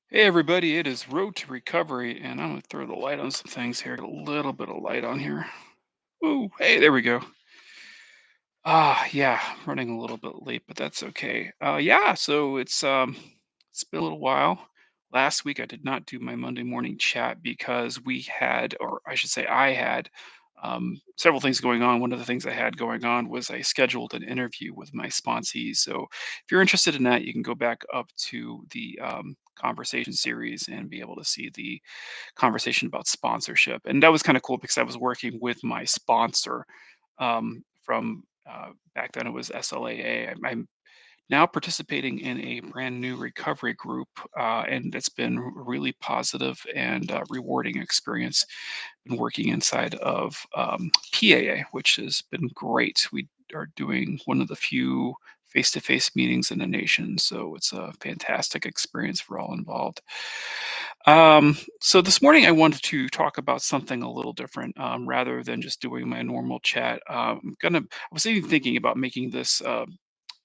Hey everybody, it is Road to Recovery, and I'm gonna throw the light on some things here. Get a little bit of light on here. Ooh, hey, there we go. Yeah, running a little bit late, but that's okay. Yeah, so it's been a little while. Last week I did not do my Monday morning chat because we had, or I should say I had, several things going on. One of the things I had going on was I scheduled an interview with my sponsees. So if you're interested in that, you can go back up to the conversation series and be able to see the conversation about sponsorship. And that was kind of cool because I was working with my sponsor from back then it was SLAA. I'm now participating in a brand new recovery group, and it's been really positive and rewarding experience. Been working inside of PAA, which has been great. We are doing one of the few face-to-face meetings in the nation, so it's a fantastic experience for all involved. So this morning I wanted to talk about something a little different, rather than just doing my normal chat. I was even thinking about making this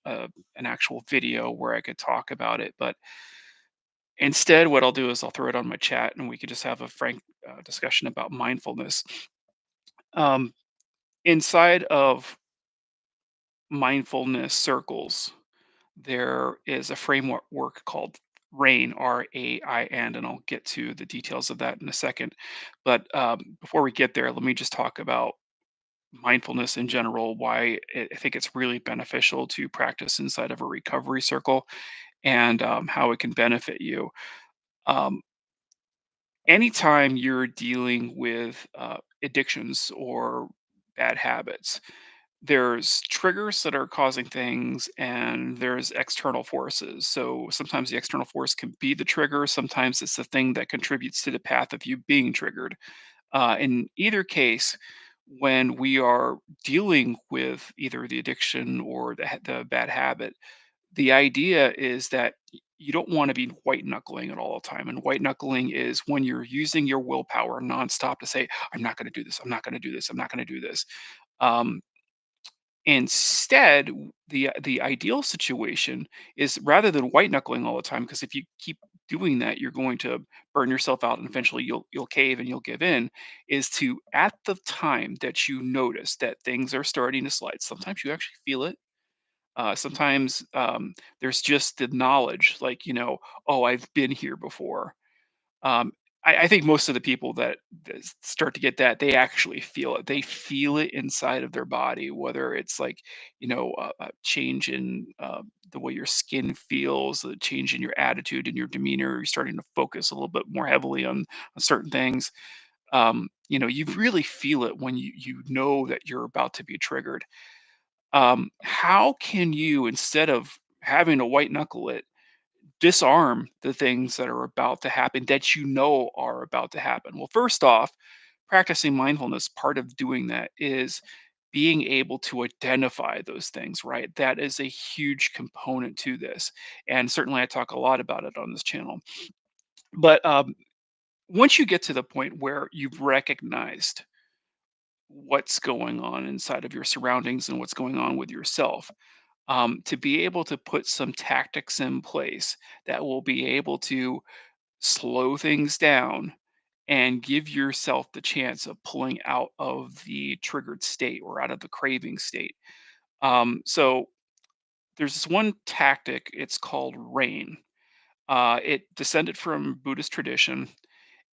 an actual video where I could talk about it, but instead, what I'll do is I'll throw it on my chat, and we could just have a frank discussion about mindfulness. Um, Inside of mindfulness circles, there is a framework work called RAIN, RAIN, and I'll get to the details of that in a second. But before we get there, let me just talk about mindfulness in general, why I think it's really beneficial to practice inside of a recovery circle, and how it can benefit you. Um, Anytime you're dealing with addictions or bad habits, there's triggers that are causing things and there's external forces. So sometimes the external force can be the trigger, sometimes it's the thing that contributes to the path of you being triggered. In either case, when we are dealing with either the addiction or the bad habit, the idea is that you don't want to be white knuckling it all the time. And white knuckling is when you're using your willpower nonstop to say, I'm not going to do this, I'm not going to do this, I'm not going to do this. Um, Instead, the ideal situation is rather than white knuckling all the time, because if you keep doing that, you're going to burn yourself out, and eventually you'll cave and you'll give in. Is to at the time that you notice that things are starting to slide. Sometimes you actually feel it. Sometimes there's just the knowledge, like oh, I've been here before. um, I think most of the people that start to get that, they actually feel it. They feel it inside of their body, whether it's like, a change in the way your skin feels, a change in your attitude and your demeanor. You're starting to focus a little bit more heavily on certain things. You really feel it when you know that you're about to be triggered. How can you, instead of having to white knuckle it, disarm the things that are about to happen that you know are about to happen? Well, first off, practicing mindfulness, part of doing that is being able to identify those things, right? That is a huge component to this. And certainly I talk a lot about it on this channel. But once you get to the point where you've recognized what's going on inside of your surroundings and what's going on with yourself, to be able to put some tactics in place that will be able to slow things down and give yourself the chance of pulling out of the triggered state or out of the craving state. So there's this one tactic, it's called rain. It descended from Buddhist tradition,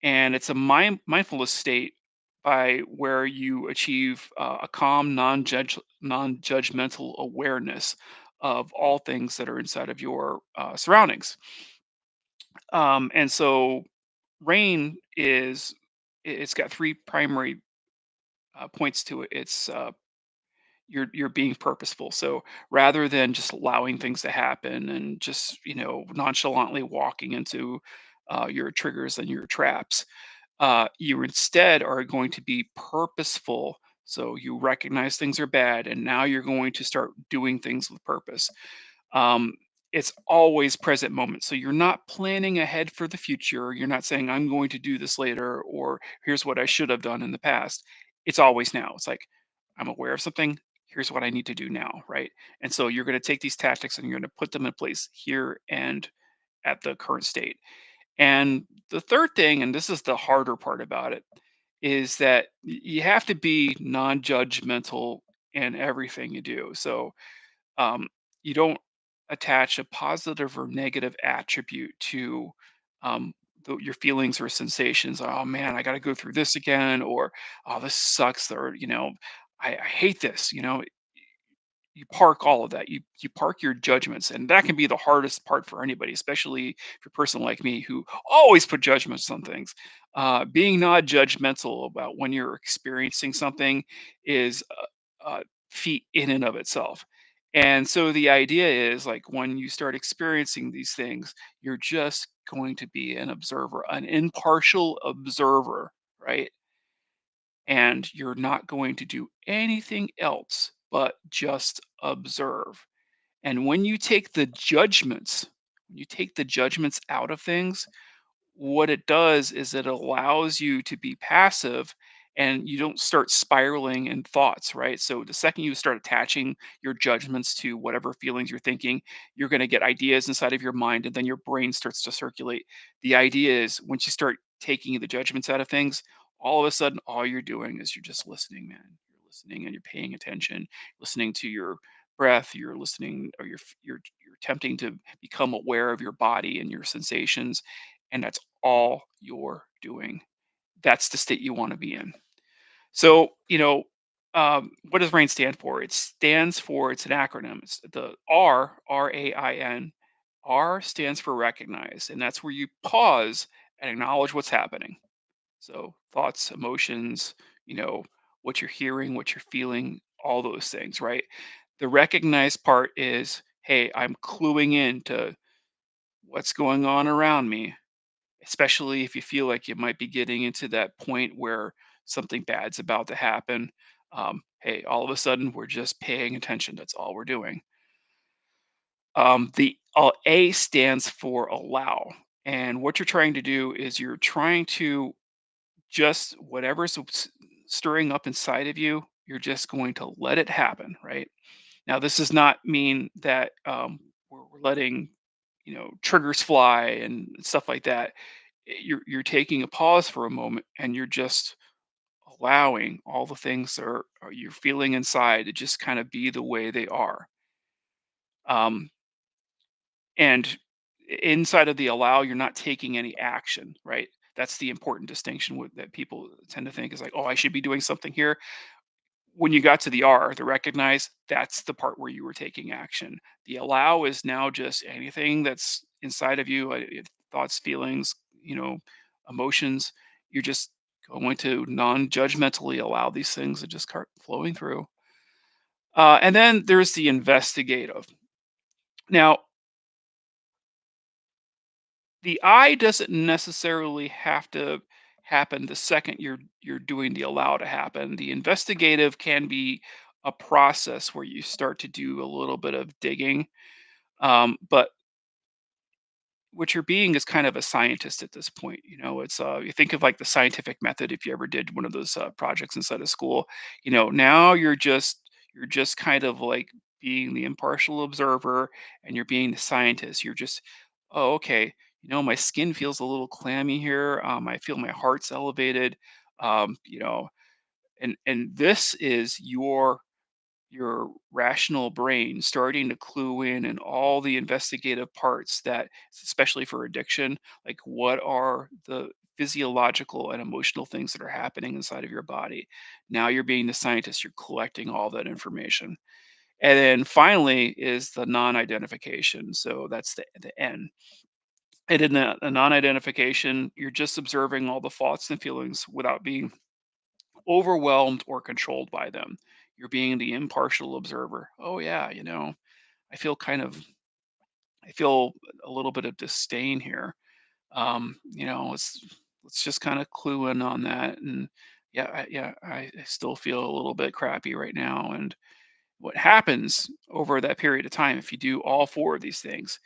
and it's a mindfulness state by where you achieve a calm, non-judgmental awareness of all things that are inside of your surroundings. And so rain it's got three primary points to it. It's you're being purposeful. So rather than just allowing things to happen and just nonchalantly walking into your triggers and your traps, you instead are going to be purposeful. So you recognize things are bad, and now you're going to start doing things with purpose. um, it's always present moment. So you're not planning ahead for the future. You're not saying, I'm going to do this later, or here's what I should have done in the past. It's always now. It's like, I'm aware of something. Here's what I need to do now. Right. And so you're going to take these tactics and you're going to put them in place here and at the current state. And the third thing, and this is the harder part about it, is that you have to be non-judgmental in everything you do. So um, you don't attach a positive or negative attribute to um, your feelings or sensations. Oh man, I got to go through this again, or oh, this sucks, or I hate this. You park all of that. You park your judgments, and that can be the hardest part for anybody, especially if you're a person like me who always put judgments on things. Being not judgmental about when you're experiencing something is a feat in and of itself. And so the idea is like when you start experiencing these things, you're just going to be an observer, an impartial observer, right? And you're not going to do anything else but just observe. And when you take the judgments out of things, what it does is it allows you to be passive and you don't start spiraling in thoughts, right? So the second you start attaching your judgments to whatever feelings you're thinking, you're going to get ideas inside of your mind and then your brain starts to circulate. The idea is once you start taking the judgments out of things, all of a sudden all you're doing is you're just listening, man. You're listening and you're paying attention, listening to your breath, you're listening or you're attempting to become aware of your body and your sensations, and that's all you're doing. That's the state you want to be in. So, what does RAIN stand for? It's an acronym. It's the RAIN. R stands for recognize, and that's where you pause and acknowledge what's happening. So, thoughts, emotions, you know, what you're hearing, what you're feeling, all those things, right? The recognize part is, hey, I'm cluing in to what's going on around me, especially if you feel like you might be getting into that point where something bad's about to happen. Hey, all of a sudden we're just paying attention. That's all we're doing. The A stands for allow. And what you're trying to do is you're trying to just whatever's stirring up inside of you, you're just going to let it happen, right? Now, this does not mean that we're letting triggers fly and stuff like that. You're taking a pause for a moment and you're just allowing all the things that are you're feeling inside to just kind of be the way they are. Um, and inside of the allow, you're not taking any action, right? That's the important distinction that people tend to think is like, oh, I should be doing something here. When you got to the R, the recognize, that's the part where you were taking action. The allow is now just anything that's inside of you, thoughts, feelings, you know, emotions. You're just going to non-judgmentally allow these things to just start flowing through. And then there's the investigative. Now, the I doesn't necessarily have to happen the second you're doing the allow to happen. The investigative can be a process where you start to do a little bit of digging. But what you're being is kind of a scientist at this point. It's you think of like the scientific method if you ever did one of those projects inside of school. Now you're just kind of like being the impartial observer and you're being the scientist. You're just, oh, okay, my skin feels a little clammy here. I feel my heart's elevated. um, you know and this is your rational brain starting to clue in all the investigative parts that, especially for addiction, like what are the physiological and emotional things that are happening inside of your body. Now you're being the scientist, you're collecting all that information. And then finally is the non-identification, so that's the N. And in the non-identification, you're just observing all the thoughts and feelings without being overwhelmed or controlled by them. You're being the impartial observer. Oh yeah, I feel kind of I feel a little bit of disdain here. Let's just kind of clue in on that. And I still feel a little bit crappy right now. And what happens over that period of time, if you do all four of these things,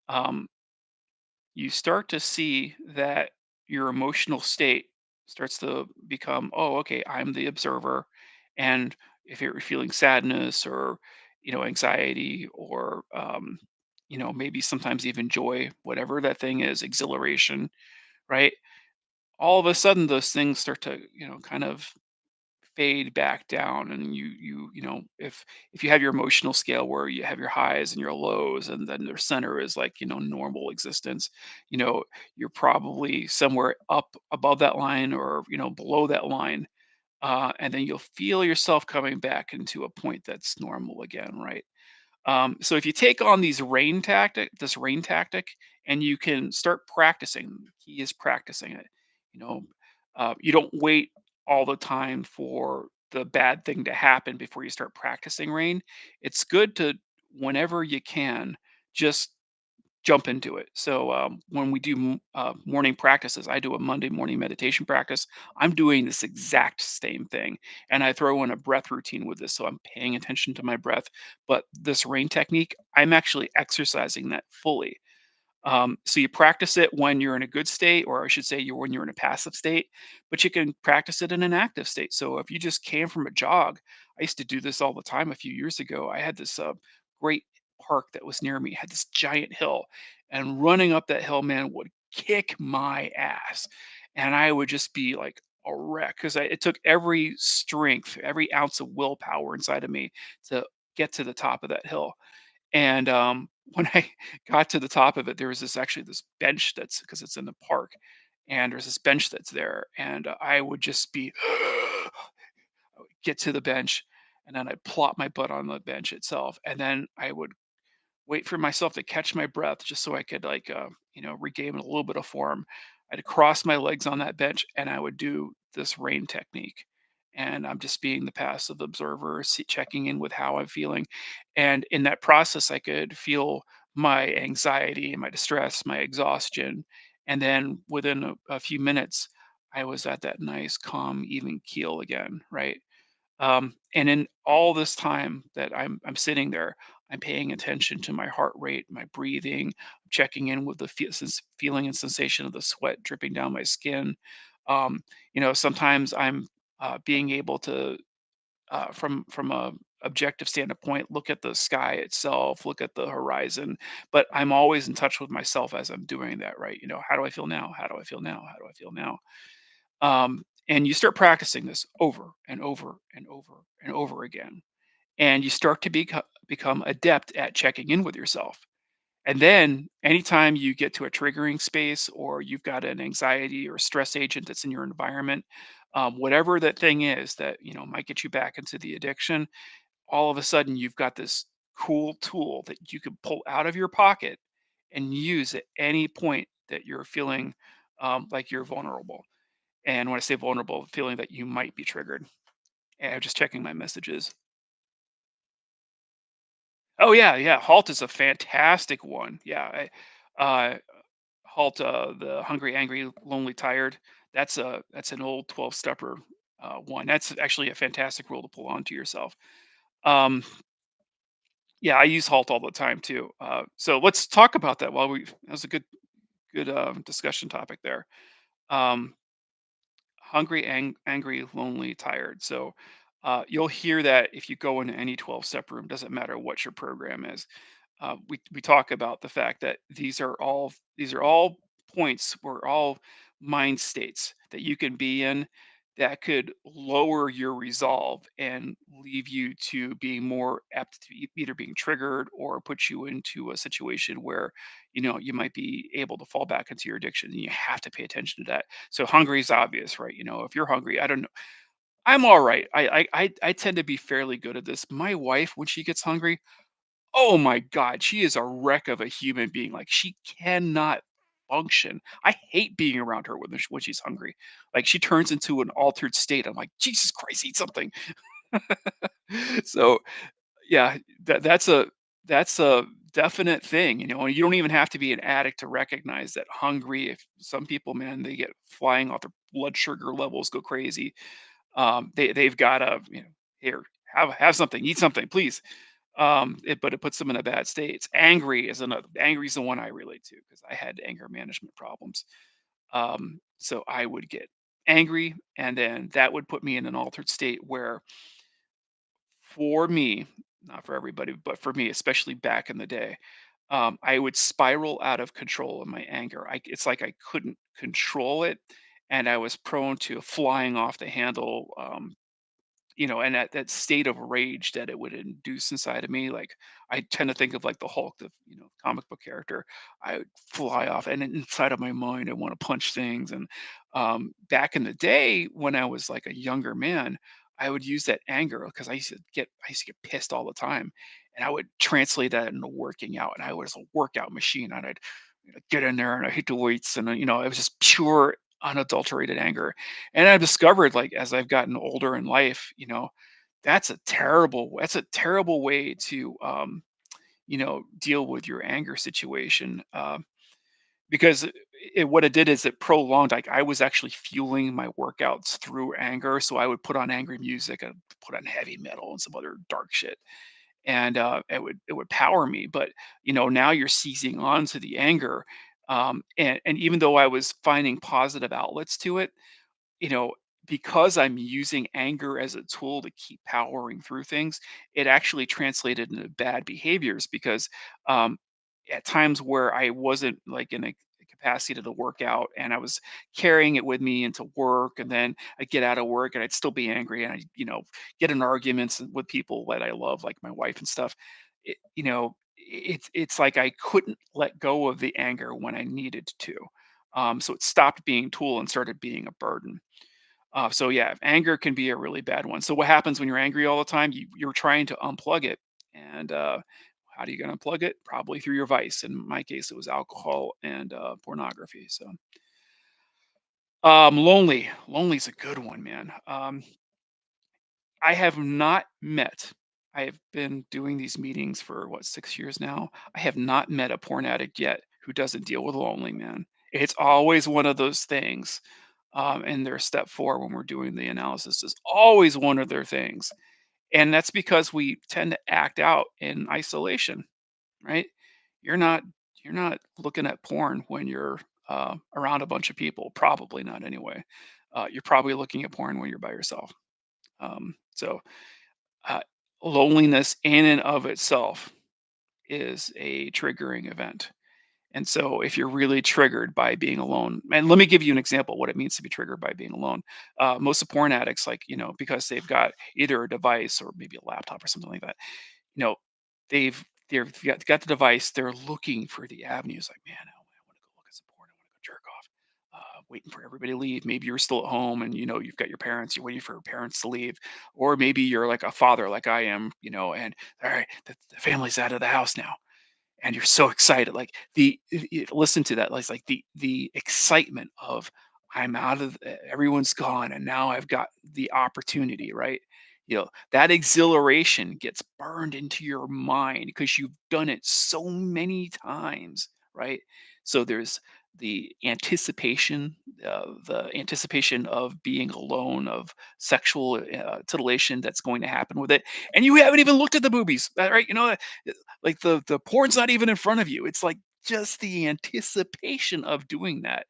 um, you start to see that your emotional state starts to become, oh, okay, I'm the observer. And if you're feeling sadness or anxiety or maybe sometimes even joy, whatever that thing is, exhilaration, right? All of a sudden, those things start to, kind of fade back down, and if you have your emotional scale where you have your highs and your lows, and then their center is like, normal existence, you know you're probably somewhere up above that line, or below that line, and then you'll feel yourself coming back into a point that's normal again, right? So if you take on this rain tactic, and you can start practicing, the key is practicing it. You know, you don't wait all the time for the bad thing to happen before you start practicing rain. It's good to, whenever you can, just jump into it. So when we do morning practices, I do a Monday morning meditation practice. I'm doing this exact same thing, and I throw in a breath routine with this. So I'm paying attention to my breath. But this rain technique, I'm actually exercising that fully. So you practice it when you're in a good state, or I should say, when you're in a passive state, but you can practice it in an active state. So if you just came from a jog, I used to do this all the time a few years ago. I had this great park that was near me, had this giant hill, and running up that hill, man, would kick my ass. And I would just be like a wreck, because it took every strength, every ounce of willpower inside of me to get to the top of that hill. And, when I got to the top of it, there was this bench, that's because it's in the park, and there's this bench that's there, and I would just be get to the bench, and then I'd plop my butt on the bench itself, and then I would wait for myself to catch my breath, just so I could, like, regain a little bit of form. I'd cross my legs on that bench, and I would do this rain technique. And I'm just being the passive observer, checking in with how I'm feeling. And in that process, I could feel my anxiety, my distress, my exhaustion. And then within a few minutes, I was at that nice, calm, even keel again, right? And in all this time that I'm sitting there, I'm paying attention to my heart rate, my breathing, checking in with the feeling and sensation of the sweat dripping down my skin. Sometimes I'm being able to, from a objective standpoint, look at the sky itself, look at the horizon, but I'm always in touch with myself as I'm doing that, right? How do I feel now? How do I feel now? How do I feel now? And you start practicing this over and over and over and over again, and you start to become adept at checking in with yourself. And then anytime you get to a triggering space, or you've got an anxiety or stress agent that's in your environment, whatever that thing is that might get you back into the addiction, all of a sudden you've got this cool tool that you can pull out of your pocket and use at any point that you're feeling like you're vulnerable. And when I say vulnerable, feeling that you might be triggered. And just checking my messages. Oh yeah, yeah. Halt is a fantastic one. Yeah, uh, Halt, the hungry, angry, lonely, tired. That's an old 12 stepper one. That's actually a fantastic rule to pull onto yourself. Um, yeah, I use Halt all the time too. So let's talk about that. That was a good discussion topic there. Um, Hungry, angry, lonely, tired. So you'll hear that if you go into any 12-step room, doesn't matter what your program is. We talk about the fact that these are all points, or all mind states that you can be in, that could lower your resolve and leave you to being more apt to either being triggered, or put you into a situation where you might be able to fall back into your addiction, and you have to pay attention to that. So hungry is obvious, right? If you're hungry, I don't know, I'm all right. I tend to be fairly good at this. My wife, when she gets hungry, oh my god, she is a wreck of a human being. Like, she cannot function. I hate being around her when she's hungry. Like, she turns into an altered state. I'm like, Jesus Christ, eat something. So yeah, that's a definite thing. And you don't even have to be an addict to recognize that hungry. If some people, man, they get flying off, their blood sugar levels go crazy. They've got to, here, have something, eat something, please. But it puts them in a bad state. Angry is the one I relate to, because I had anger management problems. So I would get angry, and then that would put me in an altered state where, for me, not for everybody, but for me, especially back in the day, I would spiral out of control in my anger. It's like I couldn't control it, and I was prone to flying off the handle. And that state of rage that it would induce inside of me, like I tend to think of like the Hulk, the comic book character. I would fly off, and then inside of my mind, I want to punch things. And back in the day, when I was like a younger man, I would use that anger because I used to get pissed all the time, and I would translate that into working out, and I was a workout machine, and I'd get in there and I hit the weights, and it was just pure unadulterated anger. And I've discovered, like, as I've gotten older in life, that's a terrible way to deal with your anger situation. Because what it did is it prolonged, like, I was actually fueling my workouts through anger. So I would put on angry music and put on heavy metal and some other dark shit, and it would power me. But now you're seizing on to the anger, and even though I was finding positive outlets to it, you know, because I'm using anger as a tool to keep powering through things, it actually translated into bad behaviors. Because um, at times where I wasn't like in a capacity to work out, and I was carrying it with me into work, and then I'd get out of work and I'd still be angry, and I get in arguments with people that I love, like my wife and stuff. It's like I couldn't let go of the anger when I needed to. So it stopped being tool and started being a burden. So yeah, anger can be a really bad one. So what happens when you're angry all the time? You're trying to unplug it, and how do you gonna unplug it? Probably through your vice. In my case, it was alcohol and pornography. So lonely's a good one, man. I have not met. I have been doing these meetings for what, 6 years now. I have not met a porn addict yet who doesn't deal with lonely, man. It's always one of those things. In their step four, when we're doing the analysis, is always one of their things. And that's because we tend to act out in isolation, right? You're not you're not looking at porn when you're around a bunch of people. Probably not anyway. You're probably looking at porn when you're by yourself. So uh, loneliness in and of itself is a triggering event. And so if you're really triggered by being alone, and let me give you an example what it means to be triggered by being alone. Most of porn addicts, like, because they've got either a device or maybe a laptop or something like that, you know, they've got the device, they're looking for the avenues, like, man, I want to go look at some porn, I want to go jerk off. Waiting for everybody to leave. Maybe you're still at home and you've got your parents, you're waiting for your parents to leave. Or maybe you're like a father like I am, and all right, the family's out of the house now, and you're so excited, like listen to that, like, it's like the excitement of, I'm out of everyone's gone, and now I've got the opportunity, right? That exhilaration gets burned into your mind because you've done it so many times, right? So there's the anticipation of being alone, of sexual titillation that's going to happen with it, and you haven't even looked at the boobies, right? Like, the porn's not even in front of you. It's like just the anticipation of doing that.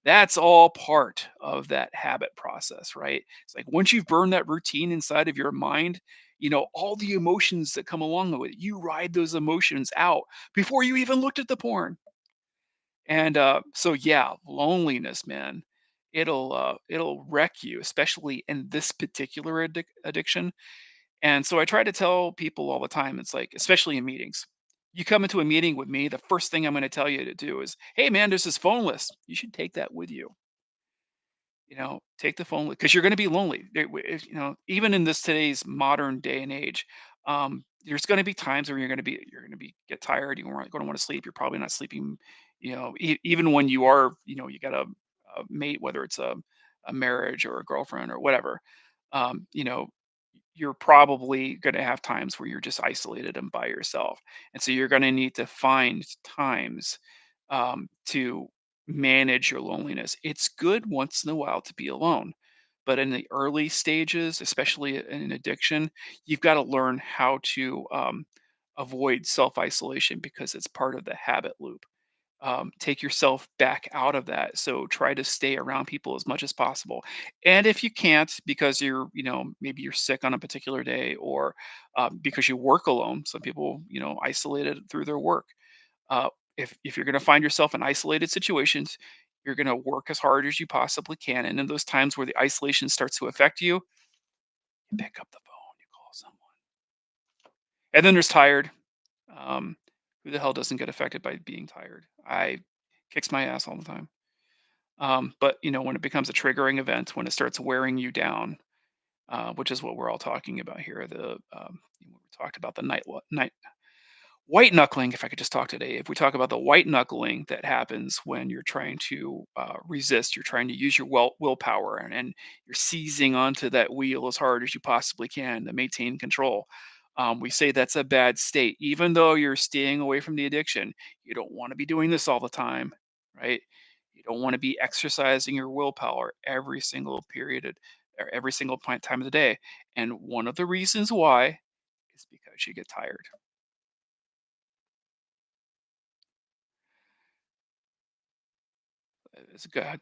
That's all part of that habit process, right? It's like once you've burned that routine inside of your mind, all the emotions that come along with it, you ride those emotions out before you even looked at the porn. And so yeah, loneliness, man, it'll wreck you, especially in this particular addiction. And so I try to tell people all the time, it's like, especially in meetings, you come into a meeting with me, the first thing I'm going to tell you to do is, hey, man, there's this phone list. You should take that with you. Take the phone because you're going to be lonely. Even in this today's modern day and age, there's going to be times where you're going to be get tired. You're going to want to sleep. You're probably not sleeping. Even when you are, you got a mate, whether it's a marriage or a girlfriend or whatever. Um, you know, you're probably going to have times where you're just isolated and by yourself. And so you're going to need to find times to manage your loneliness. It's good once in a while to be alone. But in the early stages, especially in addiction, you've got to learn how to avoid self isolation because it's part of the habit loop. Take yourself back out of that. So try to stay around people as much as possible. And if you can't, because maybe you're sick on a particular day, or because you work alone, some people, isolated through their work. Uh, if you're going to find yourself in isolated situations, you're going to work as hard as you possibly can. And in those times where the isolation starts to affect you, you pick up the phone, you call someone. And then there's tired. Um, who the hell doesn't get affected by being tired? I kicks my ass all the time. But when it becomes a triggering event, when it starts wearing you down, which is what we're all talking about here, we talked about the night white knuckling. If I could just talk today, if we talk about the white knuckling that happens when you're trying to resist, you're trying to use your willpower, and you're seizing onto that wheel as hard as you possibly can to maintain control. We say that's a bad state, even though you're staying away from the addiction. You don't want to be doing this all the time, right? You don't want to be exercising your willpower every single or every single time of the day. And one of the reasons why is because you get tired.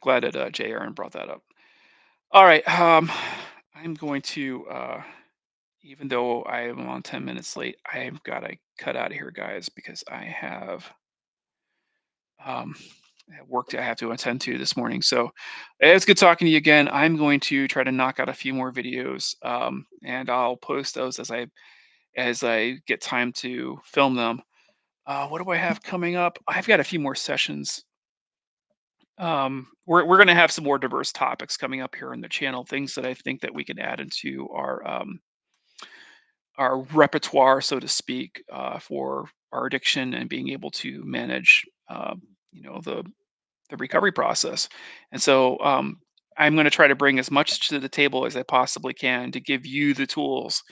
Glad that Jay Aaron brought that up. All right, I'm going to, even though I am on 10 minutes late, I've got to cut out of here, guys, because um, I have work I have to attend to this morning. So it's good talking to you again. I'm going to try to knock out a few more videos, and I'll post those as I get time to film them. What do I have coming up? I've got a few more sessions. We're going to have some more diverse topics coming up here on the channel, things that I think that we can add into our repertoire, so to speak, for our addiction and being able to manage, you know, the recovery process. And so I'm going to try to bring as much to the table as I possibly can to give you the tools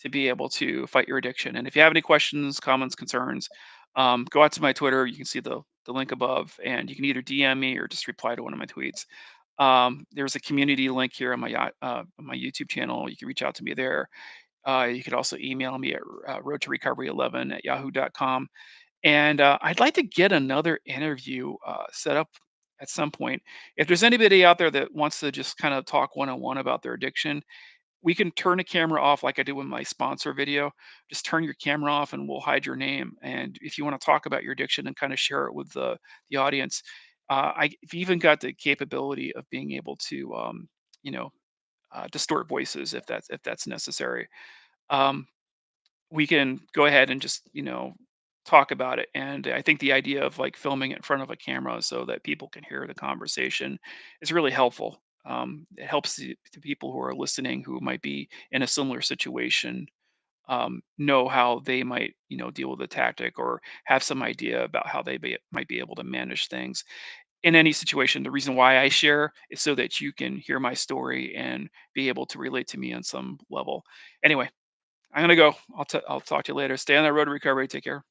to be able to fight your addiction. And if you have any questions, comments, concerns, go out to my Twitter. You can see the link above, and you can either DM me or just reply to one of my tweets. There's a community link here on on my YouTube channel. You can reach out to me there. You could also email me at road to recovery 11 at yahoo.com. And I'd like to get another interview set up at some point. If there's anybody out there that wants to just kind of talk one on one about their addiction, we can turn the camera off like I did with my sponsor video. Just turn your camera off and we'll hide your name. And if you want to talk about your addiction and kind of share it with the audience, I've even got the capability of being able to, you know, distort voices if that's necessary. Um, we can go ahead and just talk about it. And I think the idea of like filming it in front of a camera so that people can hear the conversation is really helpful. It helps the people who are listening who might be in a similar situation know how they might deal with the tactic or have some idea about how might be able to manage things in any situation. The reason why I share is so that you can hear my story and be able to relate to me on some level. Anyway, I'm gonna go. I'll talk to you later. Stay on that road to recovery. Take care.